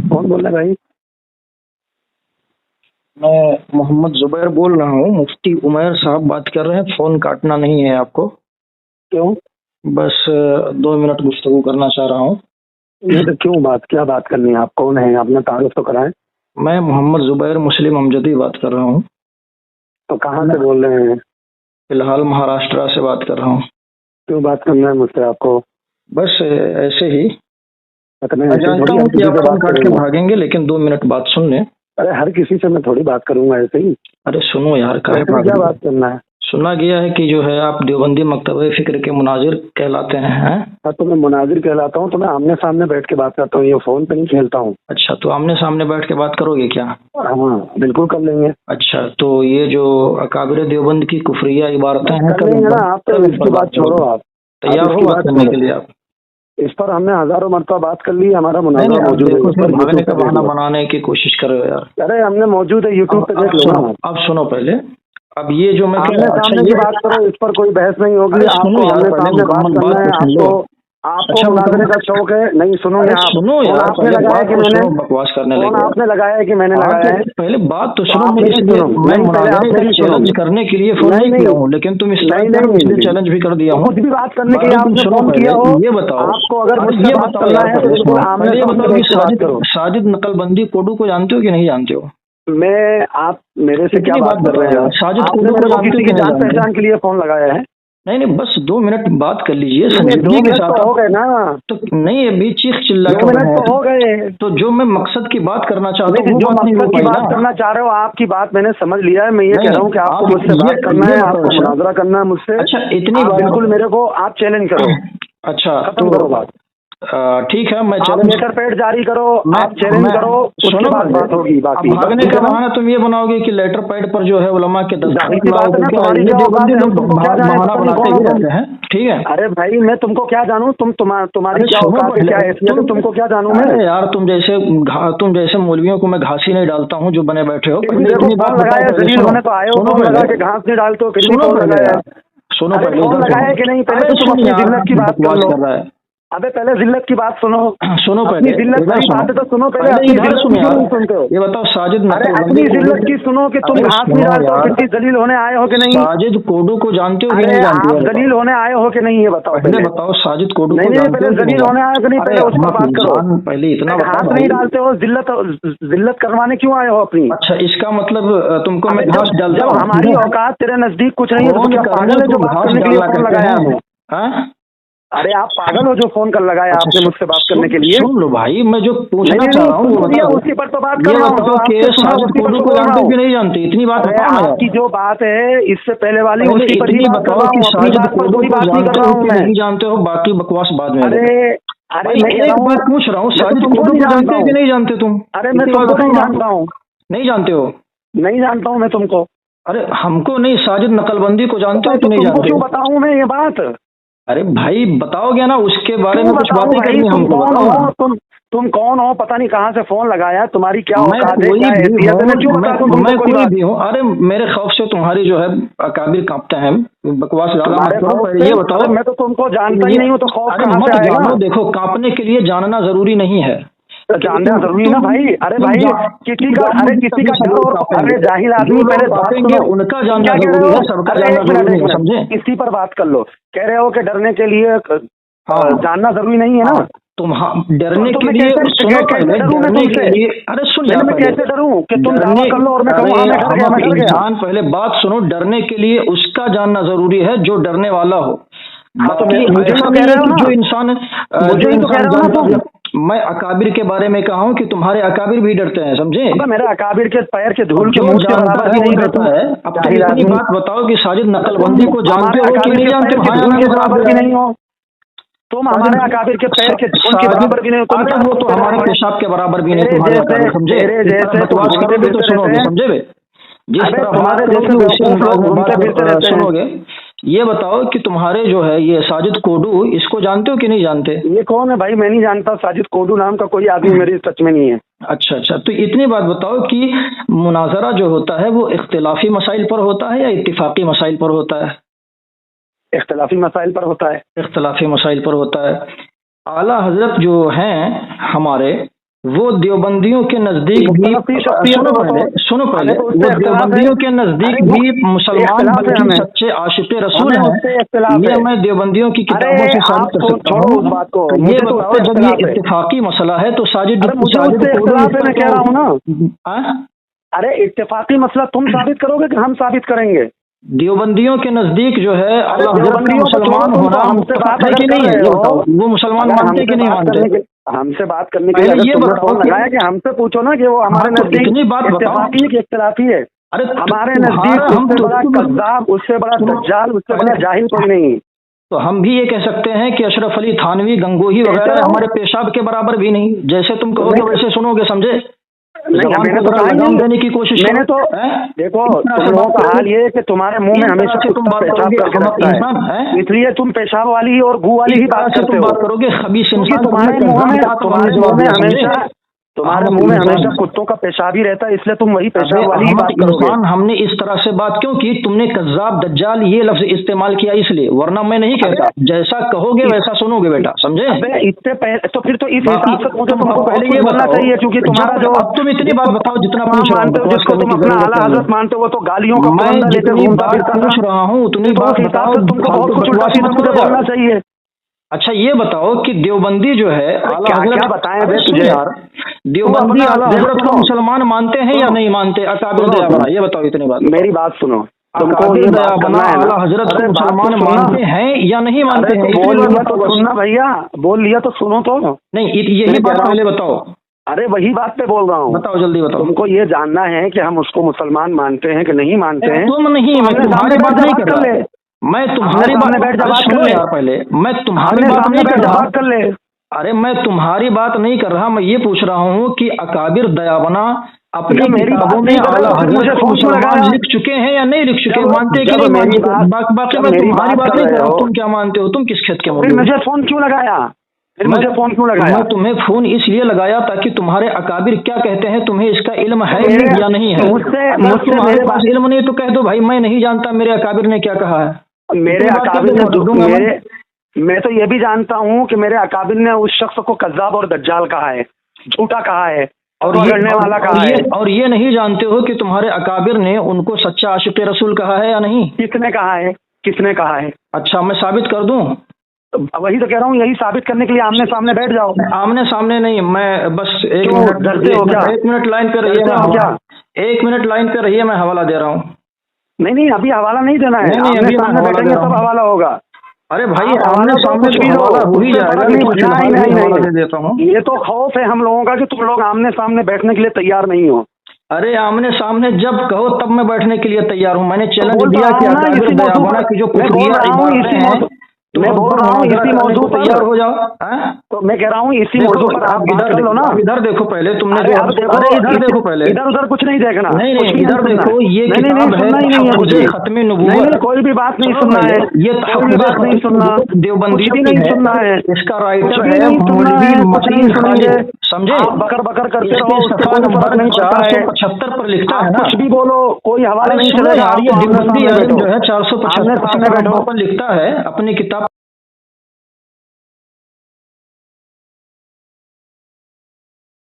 कौन बोल रहा है भाई? मैं मोहम्मद जुबैर बोल रहा हूँ। मुफ्ती उमैर साहब बात कर रहे हैं। फोन काटना नहीं है आपको। क्यों? बस 2 मिनट गुफ्तगू करना चाह रहा हूँ। नहीं तो क्यों, क्या बात करनी है? आप कौन है? आपने तारुफ तो कराएं। मैं मोहम्मद जुबैर मुस्लिम अमजदी बात कर रहा हूँ। तो कहाँ से बोल रहे हैं? फिलहाल महाराष्ट्र से बात कर रहा हूँ। क्यों बात करना है मुझसे आपको? बस ऐसे ही। मैं मैं ऐसे ही जानता थोड़ी हूँ हर कि किसी आप से फोन बात काट के करूंगा। भागेंगे, लेकिन 2 मिनट बात सुन लें। अरे हर किसी से मैं थोड़ी बात करूंगा ऐसे ही। अरे सुनो यार, काहे ऐसे ही भाग क्या रहे हो? बात करना है? सुना गया है कि जो है आप देवबंदी मकतबे फिक्र के मुनाजिर कहलाते हैं, हैं? हाँ, तो मैं मुनाजिर कहलाता हूँ, तो मैं आमने सामने बैठ के बात करता हूँ, ये फोन पे नहीं खेलता हूँ। अच्छा, तो आमने सामने बैठ के बात करोगे क्या? हाँ बिल्कुल कर लेंगे। अच्छा, तो ये जो अकाबिर देवबंद की कुफरिया इबारतें हैं, कर लेंगे ना। आप तो इसकी बात छोड़ो। आप तैयार हो इसकी बात बात करने छोड़ो। के लिए आप? इस पर हमने हजारों मरतबा बात कर ली। हमारा नहीं मुनाजरा नहीं, आप मौजूद है, देखो इस फिर पर भागने यूट्यूब का पे देख बहाना लो। बनाने की कोशिश कर रहे हो यार। अरे हमने मौजूद है, यूट्यूब पे देख लो ना। अब सुनो पहले। अब ये जो मैं आमने अच्छा सामने की ये बात करो, इस पर कोई बहस नहीं होगी। अरे सुनो आपको यार, आमने पहले सामने बात मुकम्मल करना बात है। तो सुन लो। आपको अच्छा मुनाजरे मुकम्मल, का शौक है? नहीं सुनोगे अरे आप? सुनो फोन यार, आपने पहले लगाया बात कि तो मैंने? सुनो, बकवास करने फोन लगे। आपने लगाया है कि मैंने हाँ लगाया है? तो पहले बात तो तो सुनो। आप मैं मेरी इसलिए सुनो। मैं नहीं, पहले आप मुनाजरे का मेरी चैलेंज सुनो। करने के लिए फोन नहीं किया हूँ, लेकिन तुम इस तरह नहीं कर रहे हो, इसलिए नहीं, चैलेंज भी कर दिया तो हूँ। कुछ भी बात करने के लिए बाकी तुम आपने सुनो फोन पहले। किया हो। ये बताओ, आपको अगर अरे मुझसे ये बात बताओ करना यार, है तो पहले बिल्कुल सुनो, आमने पहले ये सामने बताओ कि बैठ के बात करो। साजिद नकलबंदी कोडू को जानते हो कि नहीं जानते हो? आप मेरे से क्या इतनी बात बात कर बताओ रहे यार, हैं? साजिद आपने कोडू को मेरे को जानते हो किसी कि की नहीं जान जानते? पहचान के लिए फोन लगाया है? नहीं नहीं, बस 2 मिनट बात कर लीजिए नहीं, 2 संजीदगी के मिनट साथ। तो हो गए ना। तो नहीं, अभी चीख चिल्ला 2 कर रहे मिनट तो हैं। हो गए। तो जो मैं मकसद की बात करना चाहता हूँ नहीं, वो जो बात नहीं हो मकसद की पाई बात ना। करना चाह रहे हो, आपकी बात मैंने समझ लिया है। मैं ये कह नहीं रहा हूँ कि आपको आप मुझसे बात करना है, बताओ। आपको अच्छा मुनाजरा करना है मुझसे। अच्छा, इतनी आप बात बिल्कुल मेरे को आप चैलेंज करो। अच्छा खत्म करो बात। ठीक है, मैं आप चैलेंज लेटर पैड जारी करो, आप चैलेंज करो, उसके सुनो बाद पहले। बात होगी। अब बाकी बस भागने ठीक का है ना? बहाना तुम ये बनाओगे कि लेटर पैड पर जो है उलमा के जाहिर दस्तखत सी लाओ, बात है तो ना। क्या तुम्हारी ये क्या औकात देवबंदी है? हम लोग तुमको क्या जाने? बहाना पता नहीं बनाते कौन ही हो तुम। रहते हैं। ठीक है। अरे भाई मैं तुमको क्या जानूं? तुम्हारी अरे क्या सुनो औकात है, पहले। क्या हैसियत है? तुमको क्या जानूं मैं? अरे यार, तुम जैसे मौलवियों को मैं घासी नहीं डालता हूँ जो बने बैठे हो। पहले मेरे को इतनी बात फोन बताओ लगाया, पहले। जलील सुनो होने तो आए हो, सुनो फोन लगा पहले। के घास नहीं डालते हो, फिर भी सुनो फोन पहले लगाया यार, है। सुनो अरे पहले, फोन इधर लगाया है कि नहीं? पहले अरे तो तुम सुन अपनी यार, जिल्लत की बात कर बकवास लो। कर रहा है। अबे पहले जिल्लत की बात सुनो। सुनो अपनी पहले, जिल्लत इधर भरी सुनो। बात है तो सुनो पहले। पहले अपनी इधर जिल्लत सुनो की क्यों यार। नहीं सुनते हो? ये बताओ, साजिद अरे नकलबंदी अपनी जिल्लत की कोडू। सुनो कि तुम अरे घास नहीं सुनो डालते हो, यार, कितनी जलील होने आए हो कि नहीं? साजिद कोडू को जानते हो कि अरे नहीं जानते आप हो? जलील होने आए हो कि नहीं, ये बताओ पहले पहले। बताओ, साजिद कोडू नहीं को नहीं, जानते पहले हो कि नहीं जलील होने आए हो कि नहीं, जानते? पहले अरे उस पर अहमक बात करो। इंसान, पहले इतना बता घास भाई। नहीं डालते हो, जिल्लत करवाने क्यों आए हो अपनी? अच्छा, इसका मतलब तुमको मैं अबे घास डालता जब हूँ? हमारी औकात तेरे नजदीक कुछ नहीं है तो फोन क्या करने पागल है जो को बात घास करने के लिए डालना फोन कहते लगाया हैं? हमें? हाँ? अरे आप पागल हो जो फोन कर लगाया अच्छा आपने मुझसे बात करने के लिए? सुन लो भाई, मैं जो नहीं पूछना नहीं चाह नहीं, रहा हूँ तुमको वो दिया बताओ। उसी पर तो बात कर ये रहा हूँ, जो बताओ कि आपसे सुना साजिद उसी पर कोडू तो को बोल रहा जानते हो हूँ। कि नहीं जानते? इतनी बात अरे बताओ ना यार। आपकी जो बात है, इससे पहले वाली पहले उसी पर ही इतनी बात कर बताओ रहा कि हूँ, अपनी साजिद बात पर कोडू कोई को बात नहीं कर जानते रहा हो हूँ कि मैं। नहीं जानते हो, बाकी बकवास बाद में अरे बताओ। अरे भाई मैं कह रहा एक हूँ, बात पूछ रहा हूँ, मैं तो साजिद तुमको कोडू नहीं को जानता जानते हो कि हूँ। नहीं जानते तुम? अरे मैं इतनी बात तुमको बताओ नहीं ना। जानता हूँ। नहीं जानते हो? नहीं जानता हूँ मैं तुमको। अरे हमको नहीं, साजिद नकलबंदी को जानते हो तो कि नहीं तुमको जानते? क्यों बताऊँ मैं ये बात? अरे भाई बताओगे ना, उसके बारे क्यों में कुछ बताऊँ बातें भाई? करनी है तुम हमको, कौन बताओ हो? ना। तुम कौन हो? पता नहीं कहाँ से फोन लगाया, तुम्हारी क्या मैं औकात है, कोई क्या भी हैसियत है? मैं क्यों हूँ, बता दूँ तुमको मैं कोई कोई बात? भी हूँ। अरे मेरे खौफ से तुम्हारी जो है अकाबिर कांपते हैं। बकवास ज्यादा मत तुम्हारे करो, खौफ पहले से? ये बताओ। अरे मैं तो तुमको जानता ही नहीं हूँ, तो खौफ अरे कहाँ मत से आएगा? जानो, देखो कांपने के लिए जानना जरूरी नहीं है। तो जानना जरूरी है ना भाई। अरे भाई किसी का डर, और अरे जाहिल जो आदमी, लोग पहले बात कांपेंगे सुनो। उनका तुम जानना क्या कह रहे जरूरी हो? है, सबका अरे जानना एक मिनट जरूरी एक नहीं, मिनट, समझे? इसी पर बात कर लो। कह रहे हो कि डरने के लिए हाँ जानना जरूरी नहीं है ना? हाँ, तुम डरने तो के मैं लिए कैसे सुनो पहले, डरूं मैं डरने के तुमसे? लिए। अरे सुन पहले यार, मैं पहले कैसे डरूं कि तुम दावा डरने, कर लो और मैं कहूँ अरे हाँ मैं डर गया, मैं हम डर गया? इंसान, पहले बात सुनो। डरने के लिए उसका जानना जरूरी है जो डरने वाला हो। हाँ तो बाकी मुझे ही ऐसा तो कह नहीं रहे है हो कि ना, जो इंसान मुझे ही तो कह रहे हो ना जानता तुम। है। मैं अकाबिर के बारे में कहा हूँ कि तुम्हारे अकाबिर भी डरते हैं, समझे? अब मेरे अकाबिर के पैर के धूल के जो मूठ के जानता बराबर है भी वो नहीं डरता तुम। है। अब तुम जाहिल इतनी आदमी, बात बताओ कि साजिद नकलबंदी तुम को जानते हमारे हो कि अकाबिर नहीं के जानते पैर हो? के हाँ या धूल ना के में जवाब बराबर दे भी रहा नहीं है। हो। तुम हमारे अकाबिर के पैर के धूल के बराबर भी नहीं हो। तुम क्या वो तो सोचते हमारे रहते हो? पेशाब के बराबर भी नहीं तेरे तुम्हारे जैसे अकाबिर, समझे? तेरे जैसे तो बकवास घूमते करोगे तो फिरते रहते सुनोगे, हैं। समझे बे? जिस अबे तरह बात तुम्हारे जैसे करोगे उसी बेवकूफ अंदाज लोग में घूमते फिरते बात रहते हैं। सुनोगे। ये बताओ कि तुम्हारे जो है ये साजिद कोडू, इसको जानते हो कि नहीं जानते? ये कौन है भाई? मैं नहीं जानता। साजिद कोडू नाम का कोई आदमी मेरी सच में नहीं है। अच्छा अच्छा, तो इतनी बात बताओ कि मुनाजरा जो होता है वो इख्तिलाफी मसाइल पर होता है या इत्तिफाकी मसाइल पर होता है? इख्तिलाफी मसाइल पर होता है। इख्तिलाफी मसाइल पर होता है। आला हजरत जो हैं हमारे, वो देवबंदियों के नजदीक भी सुनो पहले वो देवबंदियों के नजदीक भी मुसलमान बल्कि सच्चे आशिक़े रसूल हैं। ये मैं देवबंदियों की किताबों से साबित कर सकता हूँ। ये बताओ जब ये इत्तेफाकी मसला है तो साजिद मैं कह रहा हूँ ना, अरे इत्तेफाकी मसला तुम साबित करोगे कि हम साबित करेंगे? देवबंदियों के नजदीक जो है आला हज़रत का मुसलमान होना हमसे बात है कि नहीं है, वो मुसलमान मानते कि नहीं मानते? हमसे बात करने के लिए ये बताओ लगाया कि हमसे पूछो ना कि वो हमारे नजदीक इतनी बात इत्तेफाकी की इख्तिलाफी है। अरे हमारे नजदीक उससे बड़ा कज़्ज़ाब, उससे बड़ा दज्जाल, उससे बड़ा जाहिल कोई नहीं। तो हम भी ये कह सकते हैं कि अशरफ अली थानवी, गंगोही वगैरह हमारे पेशाब के बराबर भी नहीं। जैसे तुम कहोगे वैसे सुनोगे, समझे? मैंने तो लगाम देने की कोशिश, मैंने तो देखो तुम लोगों का हाल ये है कि तुम्हारे मुंह में हमेशा तुम पेशाब करके रखता है, इसलिए तुम पेशाब वाली और गू वाली ही बात करते हो। बात करोगे खबीस इंसान, तुम्हारे मुंह में हमेशा कुत्तों का पेशाब ही रहता है, इसलिए तुम वही पेशाब वाली ही बात करोगे। हमने इस तरह से बात क्यों की? तुमने कज़्ज़ाब, दज्जाल ये लफ्ज इस्तेमाल किया इसलिए, वरना मैं नहीं कहता। जैसा कहोगे वैसा सुनोगे बेटा, समझे? इससे पहले तो फिर तो इस हिसाब से मुझे तुमको पहले ये बोलना चाहिए, क्योंकि तुम्हारा जो अब तुम इतनी बात बताओ जितना मानते हो, जिसको तुम अपना आला हज़रत मानते हो, तो गालियों का मैं जितनी बात पूछ रहा हूँ उतनी बात बताओ, तुमको बहुत कुछ उल्टा सीधा मुझे बोलना चाहिए। अच्छा ये बताओ कि देवबंदी जो है आला हज़रत, बताएं बे तुझे यार, देवबंदी आला हज़रत को मुसलमान मानते हैं या नहीं मानते? अकाबिर दयाबना, ये बताओ इतनी बात। मेरी बात सुनो, तुमको ये दयाबना आला हज़रत को मुसलमान मानते हैं या नहीं मानते हैं? बोल लिया तो सुनना भैया, बोल लिया तो सुनो तो। नहीं यही बात पहले बताओ। अरे वही बात पे बोल रहा हूँ, बताओ जल्दी बताओ। तुमको ये जानना है कि हम उसको मुसलमान मानते हैं कि नहीं मानते हैं? तुम नहीं, मैं तुम्हारी बात नहीं कर रहा, मैं तुम्हारी बात में बैठ जा बात कर ले यार, पहले मैं तुम्हारी बात नहीं कर रहा, कर ले। अरे मैं तुम्हारी बात नहीं कर रहा, मैं ये पूछ रहा हूँ कि अकाबिर दयाबना अपनी किताबों में आला हज़रत को मुसलमान लिख चुके हैं या नहीं लिख चुके? मानते कि नहीं मानते? बाकी मैं तुम्हारी बात नहीं कर रहा, तुम क्या मानते हो? तुम किस खेत के मुझे फोन क्यों लगाया? मुझे फोन क्यों लगाया? मैं तुम्हें फोन इसलिए लगाया ताकि तुम्हारे अकाबिर क्या कहते हैं तुम्हें इसका इल्म है या नहीं है? मुझसे तुम्हारे पास इल्म नहीं तो कह दो भाई मैं नहीं जानता मेरे अकाबिर ने क्या कहा है। मेरे अकाबिर ने मैं तो ये भी जानता हूँ कि मेरे अकाबिर ने उस शख्स को कज़्ज़ाब और दज्जाल कहा है, झूठा कहा है और लड़ने वाला कहा है। और ये नहीं जानते हो कि तुम्हारे अकाबिर ने उनको सच्चा आशिक़े रसूल कहा है या नहीं? किसने कहा है? किसने कहा है? अच्छा मैं साबित कर दूं? वही तो कह रहा हूँ, यही साबित करने के लिए आमने सामने बैठ जाओ। आमने सामने नहीं, मैं बस एक मिनट लाइन पे रहिए, एक मिनट लाइन पे रहिए, मैं हवाला दे रहा हूँ। नहीं अभी हवाला नहीं देना है, आमने सामने बैठेंगे तब हवाला होगा। अरे भाई आमने सामने भी हो ही जाएगा। नहीं देता हूँ। ये तो खौफ है हम लोगों का कि तुम लोग आमने सामने बैठने के लिए तैयार नहीं हो। अरे आमने सामने जब कहो तब मैं बैठने के लिए तैयार हूँ। मैंने चैलेंज दिया कि जो मैं बोल रहा हूँ इसी मौजूद पर तैयार हो जाओ। तो मैं कह रहा हूँ इसी मौजूद पर आप इधर लो ना। इधर देखो पहले तुमने, इधर देखो पहले, इधर उधर कुछ नहीं देखना। नहीं इधर देखो, ये किताब है मुझे खत्मे नबूवत। कोई भी बात नहीं सुनना है, ये बात नहीं सुनना, देवबंदी नहीं सुनना है। इसका राइटर है मौलवी मतीन खालिद, समझे? बकर बकर करते रहो। सफा नंबर 475 पर लिखता है ना, कुछ भी बोलो कोई हवाला नहीं चलेगा। देवबंदी जो है 475 पर लिखता है अपनी किताब